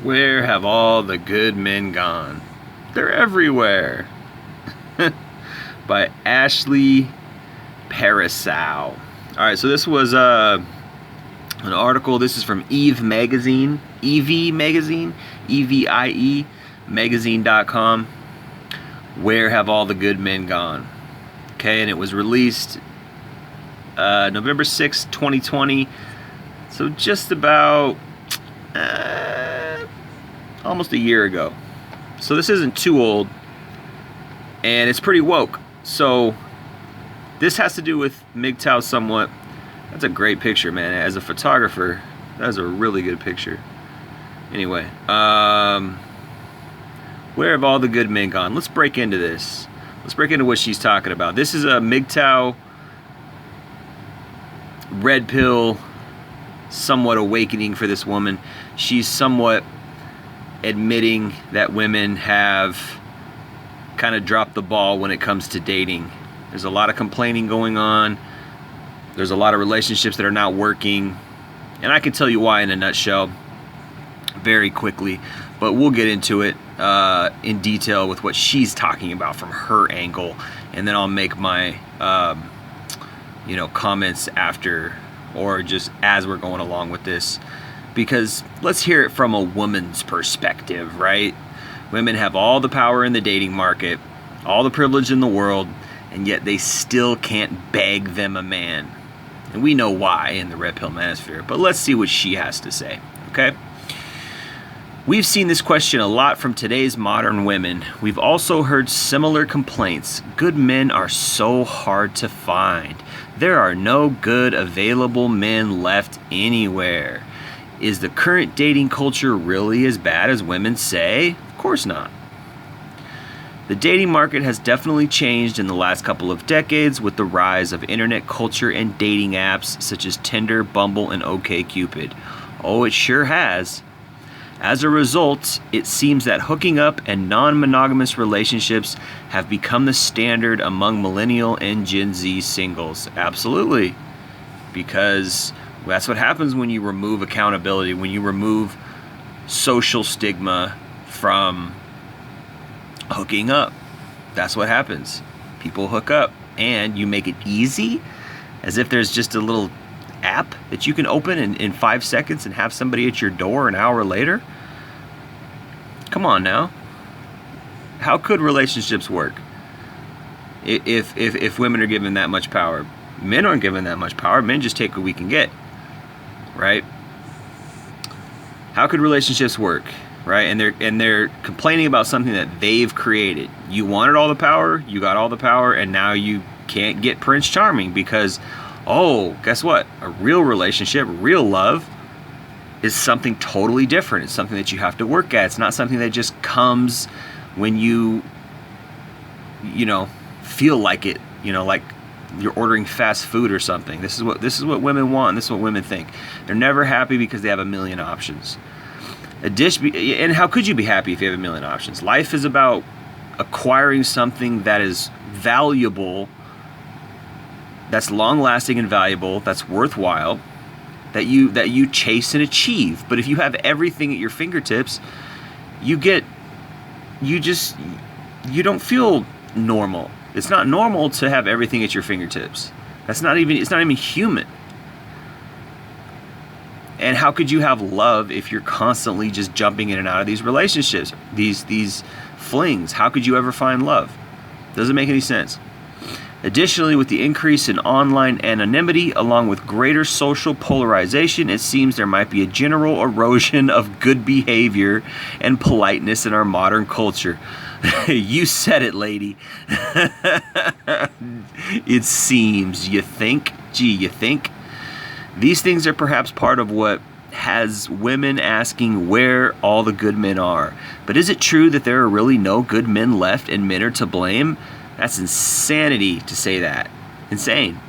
Where have all the good men gone? They're everywhere. By Ashley Parasau. Alright, so this was an article. This is from Eve Magazine. EV Magazine. EVIE Magazine.com. Where have all the good men gone? Okay, and it was released November 6th, 2020. So just about almost a year ago. So this isn't too old, and it's pretty woke. So this has to do with MGTOW somewhat. That's a great picture, man. As a photographer, that is a really good picture. Anyway, where have all the good men gone? Let's break into this. Let's break into what she's talking about. This is a MGTOW red pill somewhat awakening for this woman. She's somewhat admitting that women have kind of dropped the ball when it comes to dating. There's a lot of complaining going on. There's a lot of relationships that are not working. And I can tell you why in a nutshell very quickly. But we'll get into it in detail with what she's talking about from her angle. And then I'll make my comments after, or just as we're going along with this. Because let's hear it from a woman's perspective, right? Women have all the power in the dating market, all the privilege in the world, and yet they still can't beg them a man. And we know why in the Red Pill Manosphere, but let's see what she has to say, okay? We've seen this question a lot from today's modern women. We've also heard similar complaints. Good men are so hard to find. There are no good available men left anywhere. Is the current dating culture really as bad as women say? Of course not. The dating market has definitely changed in the last couple of decades with the rise of internet culture and dating apps such as Tinder, Bumble, and OkCupid. Oh, it sure has. As a result, it seems that hooking up and non-monogamous relationships have become the standard among millennial and Gen Z singles. Absolutely. Because that's what happens when you remove accountability, when you remove social stigma from hooking up. That's what happens. People hook up, and you make it easy, as if there's just a little app that you can open in 5 seconds and have somebody at your door an hour later. Come on now. How could relationships work if women are given that much power? Men aren't given that much power. Men just take what we can get. Right? How could relationships work? Right? And they're complaining about something that they've created. You wanted all the power, you got all the power, and now you can't get Prince Charming because, oh, guess what? A real relationship, real love, is something totally different. It's something that you have to work at. It's not something that just comes when you feel like it, like you're ordering fast food or something. This is what women want. This is what women think. They're never happy because they have a million options. And how could you be happy if you have a million options? Life is about acquiring something that is valuable, that's long-lasting and valuable, that's worthwhile, that you chase and achieve. But if you have everything at your fingertips, you don't feel normal. It's not normal to have everything at your fingertips. It's not even human. And how could you have love if you're constantly just jumping in and out of these relationships, these flings? How could you ever find love? Doesn't make any sense. Additionally, with the increase in online anonymity, along with greater social polarization, it seems there might be a general erosion of good behavior and politeness in our modern culture. You said it, lady. It seems. You think? Gee, you think? These things are perhaps part of what has women asking where all the good men are. But is it true that there are really no good men left and men are to blame? That's insanity to say that. Insane.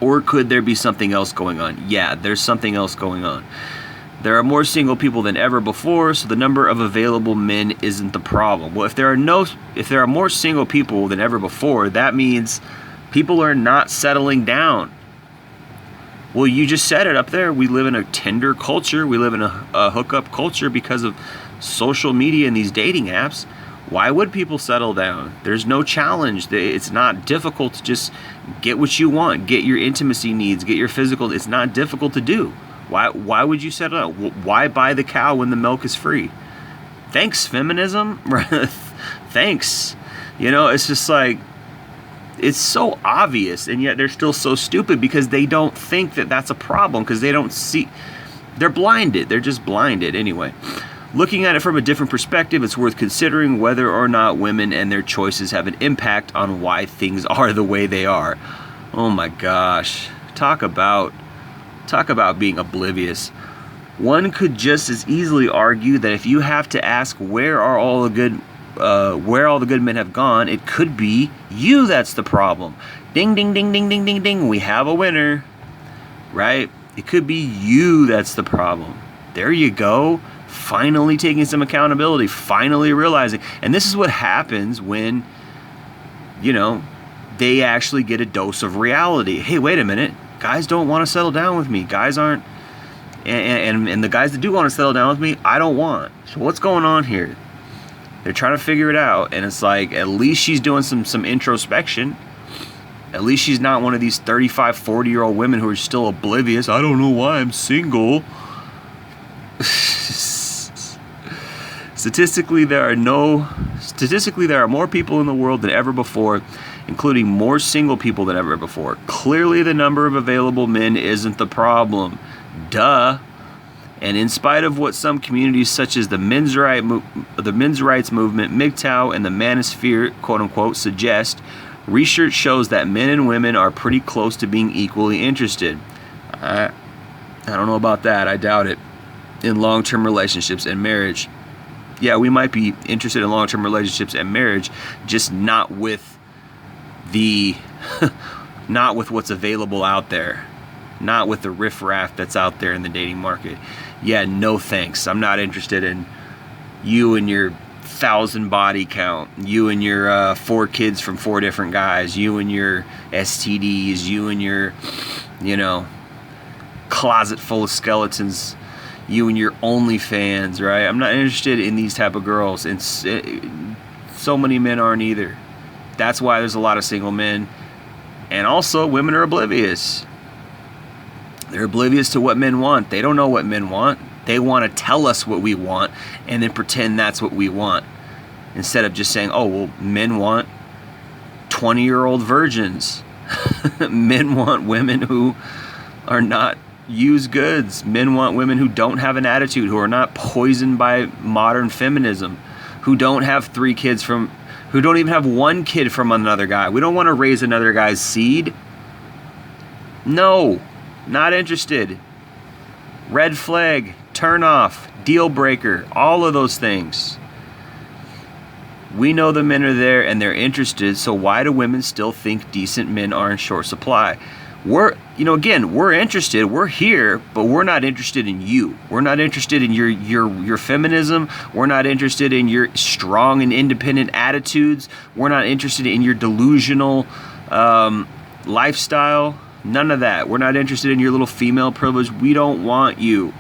Or could there be something else going on? Yeah, there's something else going on. There are more single people than ever before, so the number of available men isn't the problem. Well, if there are more single people than ever before, that means people are not settling down. Well, you just said it up there. We live in a Tinder culture. We live in a hookup culture because of social media and these dating apps. Why would people settle down? There's no challenge. It's not difficult to just get what you want, get your intimacy needs, get your physical. It's not difficult to do. Why would you settle down? Why buy the cow when the milk is free? Thanks, feminism. Thanks. It's just like, it's so obvious, and yet they're still so stupid because they don't think that that's a problem, because they don't see. They're blinded. They're just blinded anyway. Looking at it from a different perspective, it's worth considering whether or not women and their choices have an impact on why things are the way they are. Oh my gosh. Talk about being oblivious. One could just as easily argue that if you have to ask where all the good men have gone, it could be you that's the problem. Ding, ding, ding, ding, ding, ding, ding. We have a winner, right? It could be you that's the problem. There you go. Finally taking some accountability, finally realizing. And this is what happens when, they actually get a dose of reality. Hey, wait a minute. Guys don't want to settle down with me. Guys aren't, and the guys that do want to settle down with me, I don't want. So what's going on here? They're trying to figure it out, and it's like, at least she's doing some introspection. At least she's not one of these 35, 40-year-old women who are still oblivious. I don't know why I'm single. Statistically, there are more people in the world than ever before, including more single people than ever before. Clearly, the number of available men isn't the problem. Duh. And in spite of what some communities such as the men's rights movement, MGTOW, and the manosphere, quote-unquote, suggest, research shows that men and women are pretty close to being equally interested. I don't know about that. I doubt it. In long-term relationships and marriage. Yeah, we might be interested in long-term relationships and marriage, just not with what's available out there. Not with the riffraff that's out there in the dating market. Yeah, no thanks. I'm not interested in you and your 1,000 body count. You and your 4 kids from 4 different guys. You and your STDs. You and your, closet full of skeletons. You and your OnlyFans, right? I'm not interested in these type of girls. And so many men aren't either. That's why there's a lot of single men. And also, women are oblivious. They're oblivious to what men want. They don't know what men want. They want to tell us what we want and then pretend that's what we want. Instead of just saying, oh, well, men want 20-year-old virgins. Men want women who are not used goods. Men want women who don't have an attitude, who are not poisoned by modern feminism, who don't have 3 kids who don't even have 1 kid from another guy. We don't want to raise another guy's seed. No. Not interested. Red flag, turn off, deal breaker, all of those things. We know the men are there and they're interested, so why do women still think decent men are in short supply? We're interested, we're here, but we're not interested in you. We're not interested in your feminism. We're not interested in your strong and independent attitudes. We're not interested in your delusional lifestyle. None of that. We're not interested in your little female privilege. We don't want you.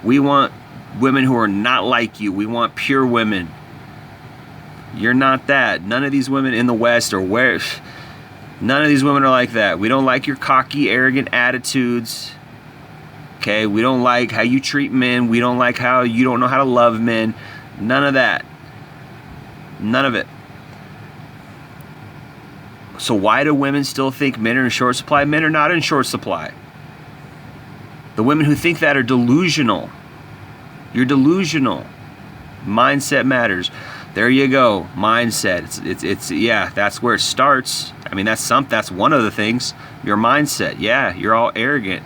We want women who are not like you. We want pure women. You're not that. None of these women in the West are where. None of these women are like that. We don't like your cocky, arrogant attitudes. Okay? We don't like how you treat men. We don't like how you don't know how to love men. None of that. None of it. So why do women still think men are in short supply? Men are not in short supply. The women who think that are delusional. You're delusional. Mindset matters. There you go. Mindset. It's that's where it starts. I mean, that's one of the things. Your mindset. Yeah, you're all arrogant.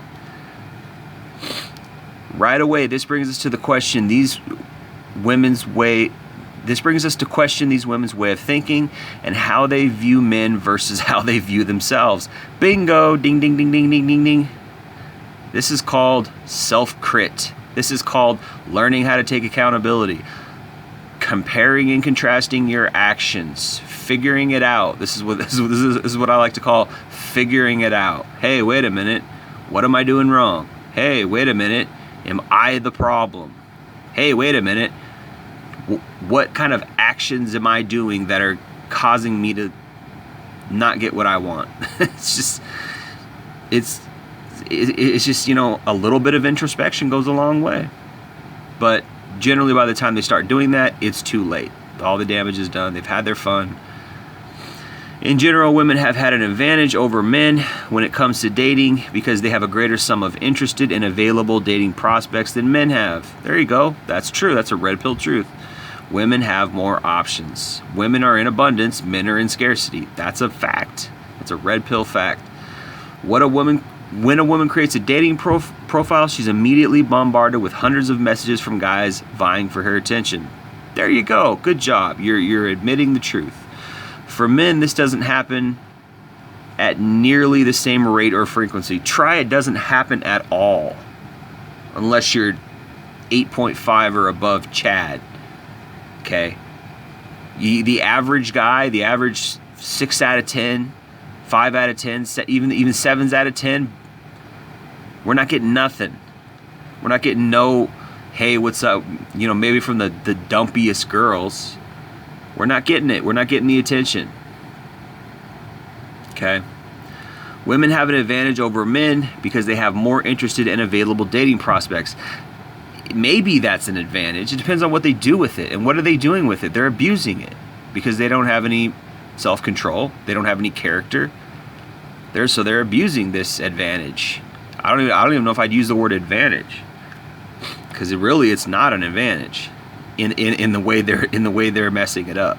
Right away, this brings us to the question This brings us to question these women's way of thinking and how they view men versus how they view themselves. Bingo! Ding, ding, ding, ding, ding, ding, ding. This is called self-crit. This is called learning how to take accountability. Comparing and contrasting your actions. Figuring it out. This is what I like to call figuring it out. Hey, wait a minute. What am I doing wrong? Hey, wait a minute. Am I the problem? Hey, wait a minute. What kind of actions am I doing that are causing me to not get what I want? It's just, you know, a little bit of introspection goes a long way. But generally by the time they start doing that, it's too late. All the damage is done. They've had their fun. In general, women have had an advantage over men when it comes to dating because they have a greater sum of interested and available dating prospects than men have. There you go. That's true. That's a red pill truth. Women have more options. Women are in abundance. Men are in scarcity. That's a fact. That's a red pill fact. When a woman creates a dating profile, she's immediately bombarded with hundreds of messages from guys vying for her attention. There you go. Good job. You're admitting the truth. For men, this doesn't happen at nearly the same rate or frequency. It doesn't happen at all. Unless you're 8.5 or above Chad. Okay? The average guy, the average 6 out of 10, 5 out of 10, even 7s out of 10, we're not getting nothing. We're not getting no, hey, what's up? You know, maybe from the dumpiest girls. We're not getting it. We're not getting the attention. Okay? Women have an advantage over men because they have more interested and available dating prospects. Maybe that's an advantage. It depends on what they do with it. And what are they doing with it? They're abusing it because they don't have any self-control. They don't have any character. So they're abusing this advantage. I don't even know if I'd use the word advantage, because it's not an advantage in the way they're messing it up.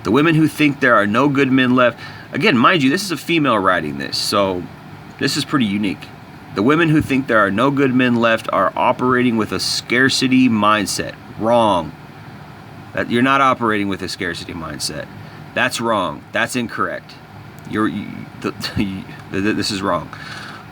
The women who think there are no good men left, again, mind you, this is a female writing this, so this is pretty unique. The women who think there are no good men left are operating with a scarcity mindset. Wrong. You're not operating with a scarcity mindset. That's wrong. That's incorrect. This is wrong.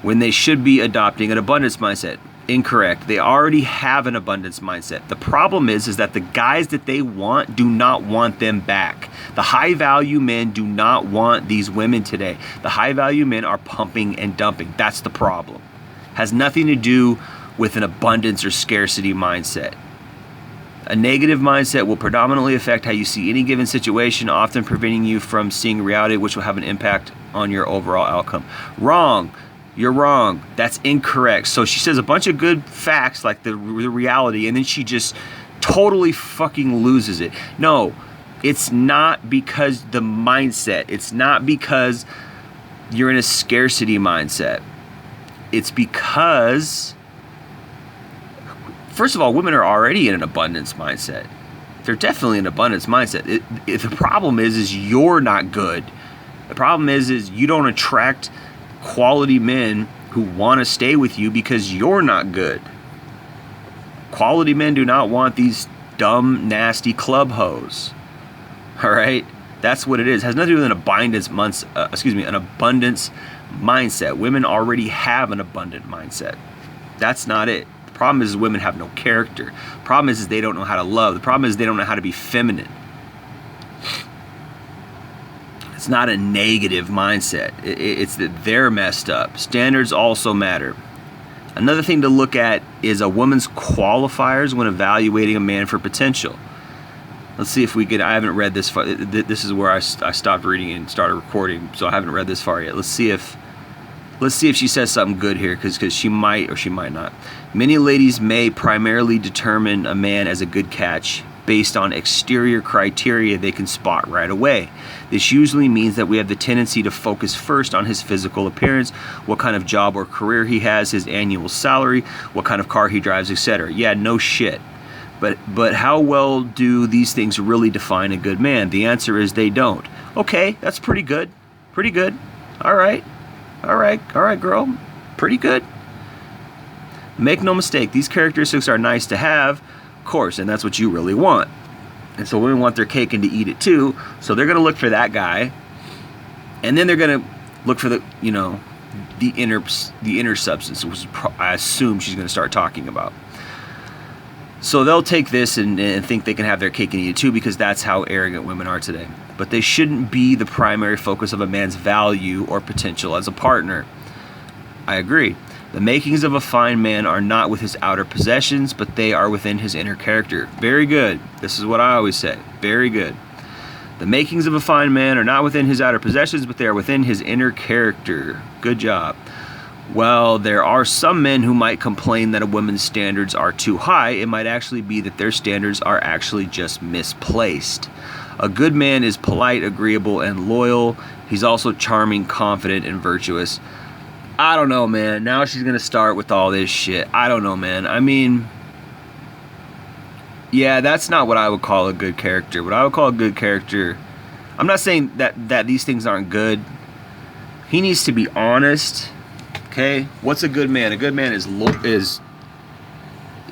When they should be adopting an abundance mindset. Incorrect. They already have an abundance mindset. The problem is that the guys that they want do not want them back. The high value men do not want these women today. The high value men are pumping and dumping. That's the problem. Has nothing to do with an abundance or scarcity mindset. A negative mindset will predominantly affect how you see any given situation, often preventing you from seeing reality, which will have an impact on your overall outcome. Wrong. You're wrong. That's incorrect. So she says a bunch of good facts like the reality, and then she just totally fucking loses it. No, it's not because the mindset. It's not because you're in a scarcity mindset. It's because, first of all, women are already in an abundance mindset. They're definitely in an abundance mindset. The problem is you're not good. The problem is you don't attract quality men who want to stay with you because you're not good. Quality men do not want these dumb, nasty club hoes. All right? That's what it is. It has nothing to do with an abundance mindset. Women already have an abundant mindset. That's not it. The problem is women have no character. The problem is they don't know how to love. The problem is they don't know how to be feminine. It's not a negative mindset. It's that they're messed up. Standards also matter. Another thing to look at is a woman's qualifiers when evaluating a man for potential. Let's see if we can. I haven't read this far. This is where I stopped reading and started recording, so I haven't read this far yet. Let's see if she says something good here, because she might or she might not. Many ladies may primarily determine a man as a good catch based on exterior criteria they can spot right away. This usually means that we have the tendency to focus first on his physical appearance, what kind of job or career he has, his annual salary, what kind of car he drives, etc. Yeah, no shit. But how well do these things really define a good man? The answer is they don't. Okay, that's pretty good. Pretty good. All right, girl. Pretty good. Make no mistake, these characteristics are nice to have, of course, and that's what you really want. And so women want their cake and to eat it too, so they're going to look for that guy, and then they're going to look for the inner substance, which I assume she's going to start talking about. So they'll take this and think they can have their cake and eat it too, because that's how arrogant women are today. But they shouldn't be the primary focus of a man's value or potential as a partner. I agree. The makings of a fine man are not with his outer possessions, but they are within his inner character. Very good. This is what I always say. Very good. The makings of a fine man are not within his outer possessions, but they are within his inner character. Good job. Well, there are some men who might complain that a woman's standards are too high. It might actually be that their standards are actually just misplaced. A good man is polite, agreeable, and loyal. He's also charming, confident, and virtuous. I don't know, man. Now she's going to start with all this shit. I don't know, man. I mean, yeah, that's not what I would call a good character. What I would call a good character, I'm not saying that these things aren't good. He needs to be honest. Okay? What's a good man? A good man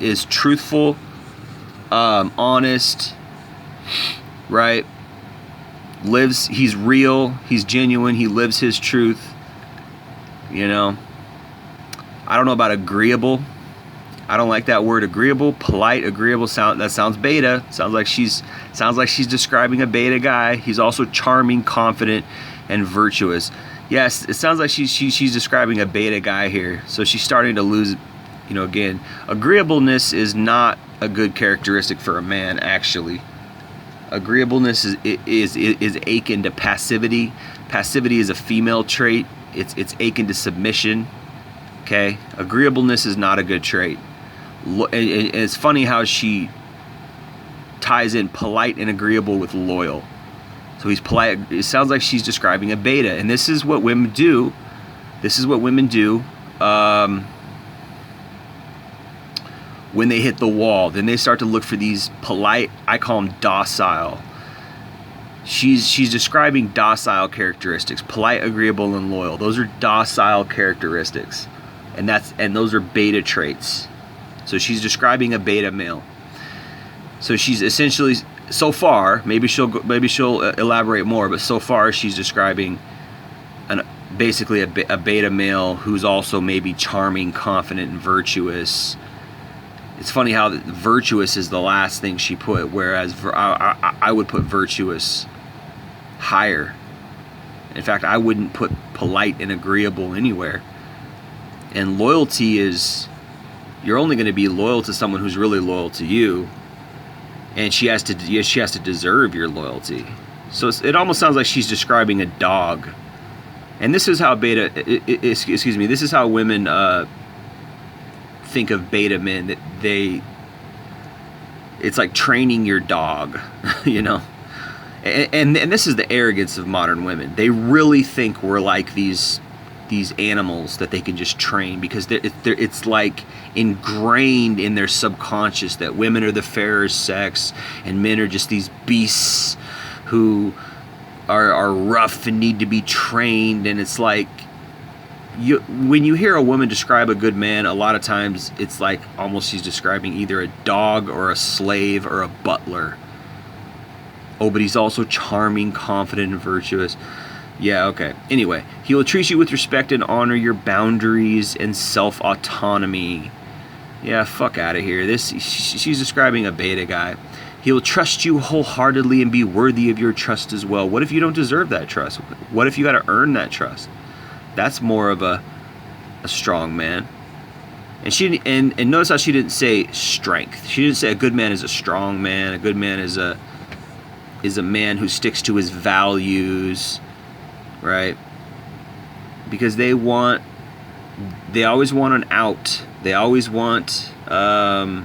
is truthful, honest, right? He's real, he's genuine, he lives his truth. You know, I don't know about agreeable. I don't like that word agreeable. Polite, agreeable that sounds beta. Sounds like she's describing a beta guy. He's also charming, confident, and virtuous. Yes, it sounds like she's describing a beta guy here. So she's starting to lose, you know, again, agreeableness is not a good characteristic for a man, actually. Agreeableness is akin to passivity. Passivity is a female trait. It's akin to submission. Okay? Agreeableness is not a good trait. And it's funny how she ties in polite and agreeable with loyal. So he's polite. It sounds like she's describing a beta. And this is what women do. This is what women do when they hit the wall. Then they start to look for these polite, I call them docile. She's describing docile characteristics. Polite, agreeable, and loyal. Those are docile characteristics. And those are beta traits. So she's describing a beta male. So she's essentially, so far, maybe she'll elaborate more, but so far she's describing basically a beta male who's also maybe charming, confident, and virtuous. It's funny how virtuous is the last thing she put, whereas I would put virtuous higher. In fact, I wouldn't put polite and agreeable anywhere. And loyalty is, you're only going to be loyal to someone who's really loyal to you, and she has to deserve your loyalty. So it almost sounds like she's describing a dog. And this is how this is how women think of beta men, that it's like training your dog, you know. And this is the arrogance of modern women. They really think we're like these animals that they can just train, because it's like ingrained in their subconscious that women are the fairer sex and men are just these beasts who are rough and need to be trained. And it's like, when you hear a woman describe a good man, a lot of times it's like almost she's describing either a dog or a slave or a butler. Oh, but he's also charming, confident, and virtuous. Yeah, okay. Anyway, he will treat you with respect and honor your boundaries and self-autonomy. Yeah, fuck out of here. She's describing a beta guy. He will trust you wholeheartedly and be worthy of your trust as well. What if you don't deserve that trust? What if you got to earn that trust? That's more of a strong man. And she and notice how she didn't say strength. She didn't say a good man is a strong man. A good man is a man who sticks to his values, right? Because they always want an out. They always want a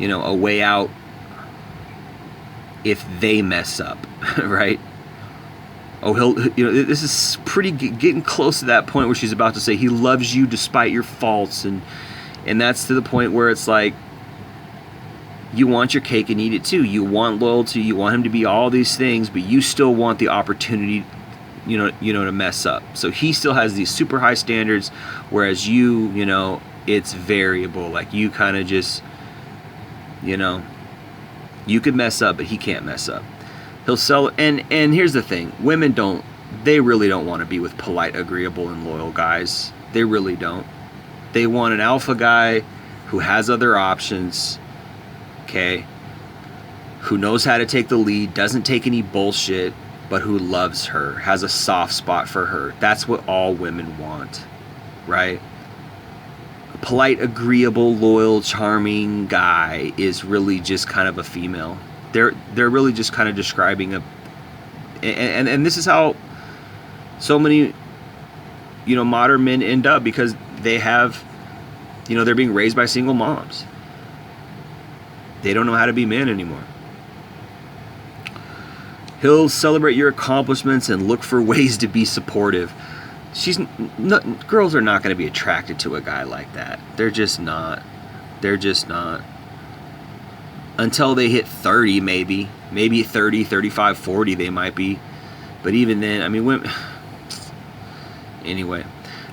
way out if they mess up, right? Oh, this is pretty getting close to that point where she's about to say he loves you despite your faults, and that's to the point where it's like you want your cake and eat it too. You want loyalty, you want him to be all these things, but you still want the opportunity, to mess up. So he still has these super high standards, whereas you it's variable. Like you kind of just, you could mess up, but he can't mess up. He'll sell, and here's the thing: women they really don't want to be with polite, agreeable, and loyal guys. They really don't. They want an alpha guy who has other options, okay, who knows how to take the lead, doesn't take any bullshit, but who loves her, has a soft spot for her. That's what all women want. right? A polite, agreeable, loyal, charming guy is really just kind of a female. They're really just kind of describing a, and this is how so many, modern men end up, because they have, they're being raised by single moms. They don't know how to be men anymore. He'll celebrate your accomplishments and look for ways to be supportive. Girls are not going to be attracted to a guy like that. They're just not. Until they hit 30, maybe 30, 35, 40 they might be. But even then, I mean, women. Anyway,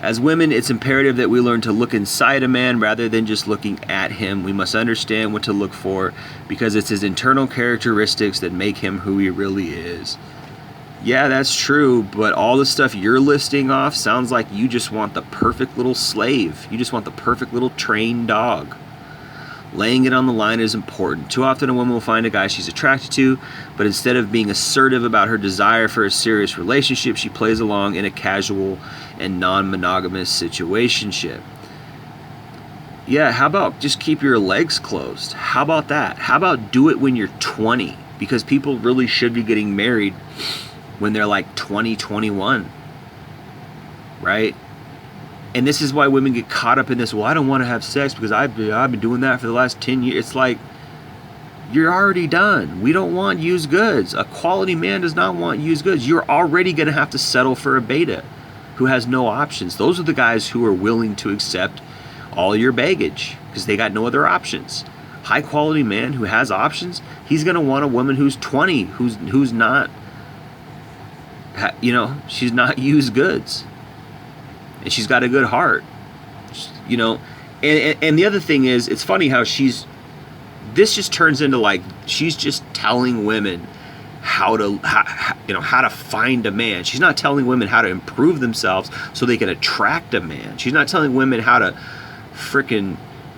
as women, it's imperative that we learn to look inside a man rather than just looking at him. We must understand what to look for, because it's his internal characteristics that make him who he really is. Yeah, that's true, but all the stuff you're listing off sounds like you just want the perfect little slave. You just want the perfect little trained dog. Laying it on the line is important. Too often a woman will find a guy she's attracted to, but instead of being assertive about her desire for a serious relationship, she plays along in a casual and non-monogamous situationship. Yeah, how about just keep your legs closed? How about that? How about do it when you're 20? Because people really should be getting married when they're like 20, 21, right? And this is why women get caught up in this, well, I don't want to have sex because I've been doing that for the last 10 years. It's like, you're already done. We don't want used goods. A quality man does not want used goods. You're already going to have to settle for a beta who has no options. Those are the guys who are willing to accept all your baggage because they got no other options. High quality man who has options, he's going to want a woman who's 20, who's not, she's not used goods. And she's got a good heart, and the other thing is, it's funny how this just turns into like, she's just telling women how to find a man. She's not telling women how to improve themselves so they can attract a man. She's not telling women how to freaking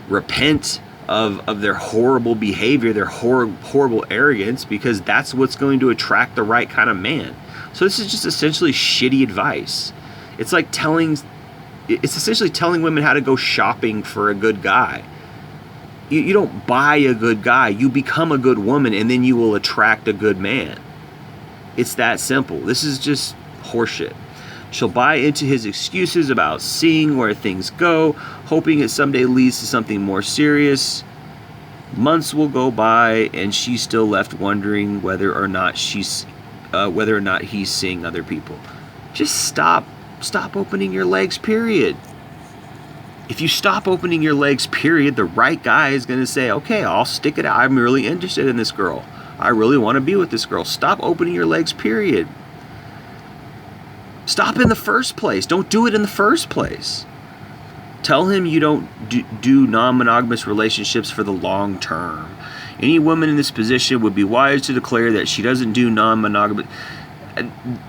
repent of their horrible behavior, their horrible arrogance, because that's what's going to attract the right kind of man. So this is just essentially shitty advice. It's essentially telling women how to go shopping for a good guy. You don't buy a good guy. You become a good woman, and then you will attract a good man. It's that simple. This is just horseshit. She'll buy into his excuses about seeing where things go, hoping it someday leads to something more serious. Months will go by, and she's still left wondering whether or not he's seeing other people. Just stop opening your legs, period. If you stop opening your legs, period, the right guy is going to say, okay, I'll stick it out. I'm really interested in this girl. I really want to be with this girl. Stop opening your legs, period. Stop in the first place. Don't do it in the first place. Tell him you don't do non-monogamous relationships for the long term. Any woman in this position would be wise to declare that she doesn't do non-monogamous.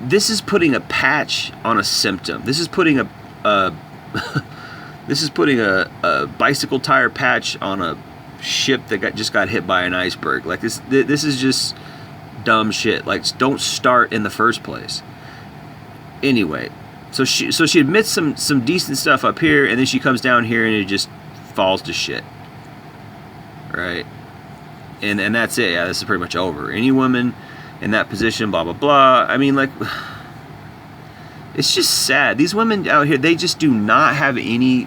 This is putting a patch on a symptom. This is putting a bicycle tire patch on a ship that just got hit by an iceberg. Like this is just dumb shit. Like, don't start in the first place. Anyway, so she admits some decent stuff up here, and then she comes down here and it just falls to shit. Right? And that's it. Yeah, this is pretty much over. Any woman in that position, blah blah blah. I mean, like, it's just sad. These women out here, they just do not have any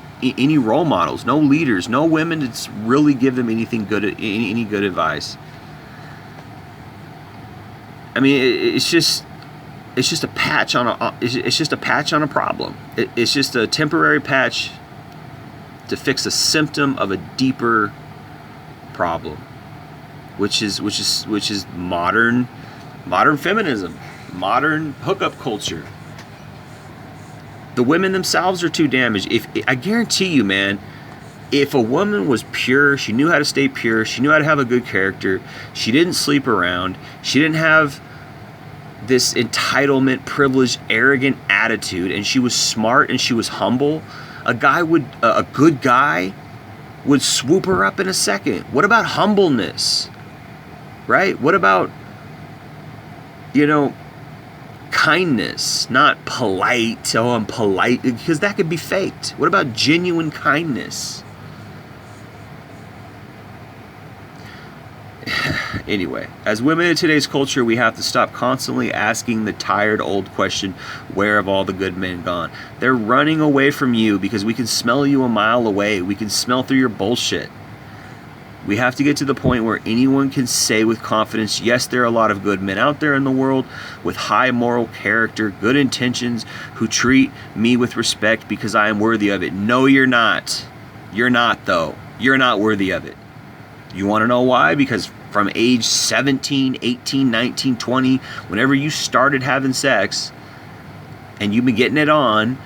role models, no leaders, no women to really give them anything good, any good advice. I mean, it's just a patch on a problem. It's just a temporary patch to fix a symptom of a deeper problem, which is modern feminism, modern hookup culture. The women themselves are too damaged. I guarantee you, man, if a woman was pure, she knew how to stay pure, she knew how to have a good character, she didn't sleep around, she didn't have this entitlement, privileged, arrogant attitude, and she was smart and she was humble, a good guy would swoop her up in a second. What about humbleness? Right? What about, kindness, not polite. Oh, I'm polite, because that could be faked. What about genuine kindness? Anyway, as women in today's culture, we have to stop constantly asking the tired old question, where have all the good men gone? They're running away from you because we can smell you a mile away. We can smell through your bullshit. We have to get to the point where anyone can say with confidence, yes, there are a lot of good men out there in the world with high moral character, good intentions, who treat me with respect because I am worthy of it. No, you're not. You're not, though. You're not worthy of it. You want to know why? Because from age 17, 18, 19, 20, whenever you started having sex and you've been getting it on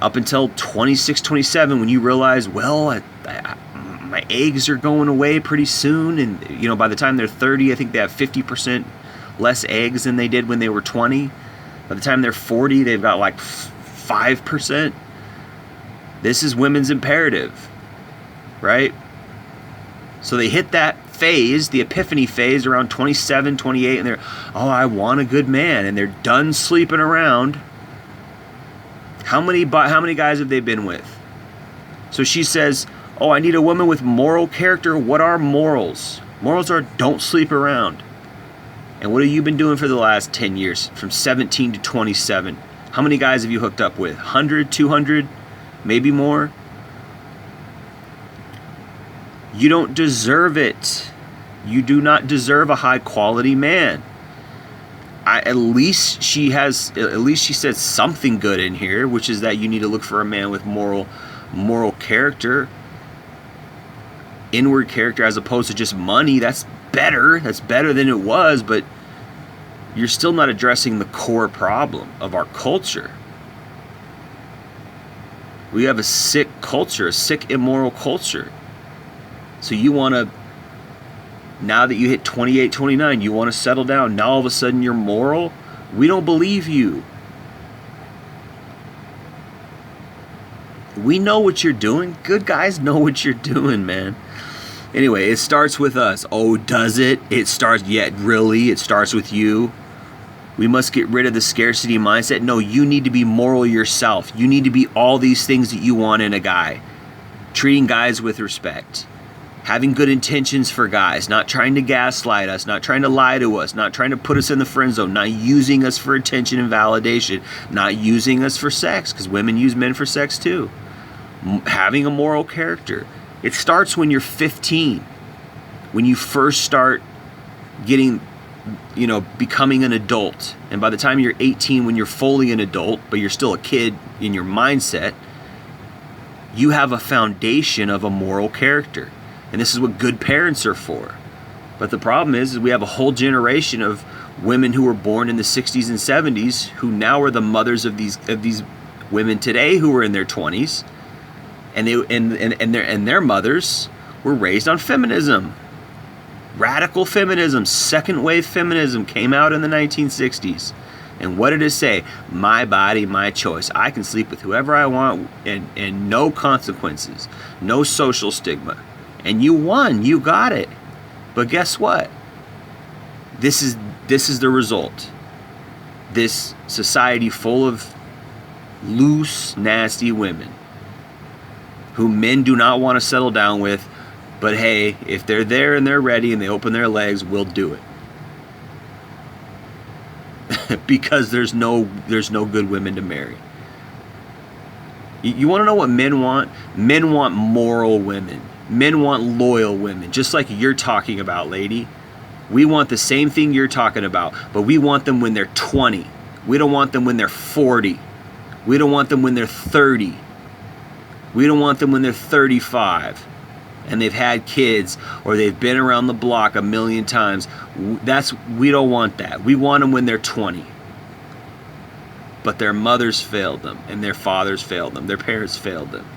up until 26, 27, when you realize, well, my eggs are going away pretty soon. And, you know, by the time they're 30, I think they have 50% less eggs than they did when they were 20. By the time they're 40, they've got like 5%. This is women's imperative, right? So they hit that phase, the epiphany phase, around 27, 28, and they're, oh, I want a good man, and they're done sleeping around. How many guys have they been with? So she says, oh, I need a woman with moral character. What are morals? Morals are don't sleep around. And what have you been doing for the last 10 years, from 17 to 27? How many guys have you hooked up with? 100, 200, maybe more? You don't deserve it. You do not deserve a high quality man. At least she said something good in here, which is that you need to look for a man with moral character, inward character, as opposed to just money. That's better. That's better than it was, but you're still not addressing the core problem of our culture. We have a sick culture, a sick, immoral culture. So you want to, now that you hit 28, 29, you want to settle down. Now all of a sudden you're moral? We don't believe you. We know what you're doing. Good guys know what you're doing, man. Anyway, it starts with us. Oh, does it? It starts, yeah, really? It starts with you? We must get rid of the scarcity mindset. No, you need to be moral yourself. You need to be all these things that you want in a guy. Treating guys with respect. Having good intentions for guys, not trying to gaslight us, not trying to lie to us, not trying to put us in the friend zone, not using us for attention and validation, not using us for sex, because women use men for sex too. Having a moral character. It starts when you're 15, when you first start getting, becoming an adult. And by the time you're 18, when you're fully an adult, but you're still a kid in your mindset, you have a foundation of a moral character. And this is what good parents are for. But the problem is we have a whole generation of women who were born in the 60s and 70s who now are the mothers of these women today who are in their 20s, and their mothers were raised on feminism. Radical feminism, second wave feminism came out in the 1960s. And what did it say? My body, my choice. I can sleep with whoever I want and no consequences, no social stigma. And you won, you got it. But guess what? This is the result. This society full of loose, nasty women who men do not want to settle down with, but hey, if they're there and they're ready and they open their legs, we'll do it. Because there's no good women to marry. You want to know what men want? Men want moral women. Men want loyal women, just like you're talking about, lady. We want the same thing you're talking about, but we want them when they're 20. We don't want them when they're 40. We don't want them when they're 30. We don't want them when they're 35 and they've had kids or they've been around the block a million times. We don't want that. We want them when they're 20. But their mothers failed them and their fathers failed them. Their parents failed them.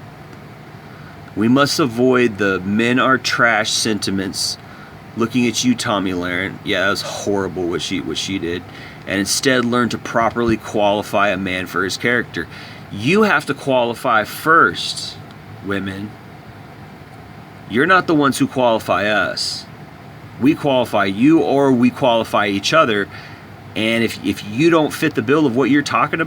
We must avoid the men are trash sentiments. Looking at you, Tomi Lahren. Yeah, that was horrible what she did. And instead learn to properly qualify a man for his character. You have to qualify first, women. You're not the ones who qualify us. We qualify you or we qualify each other. And if you don't fit the bill of what you're talking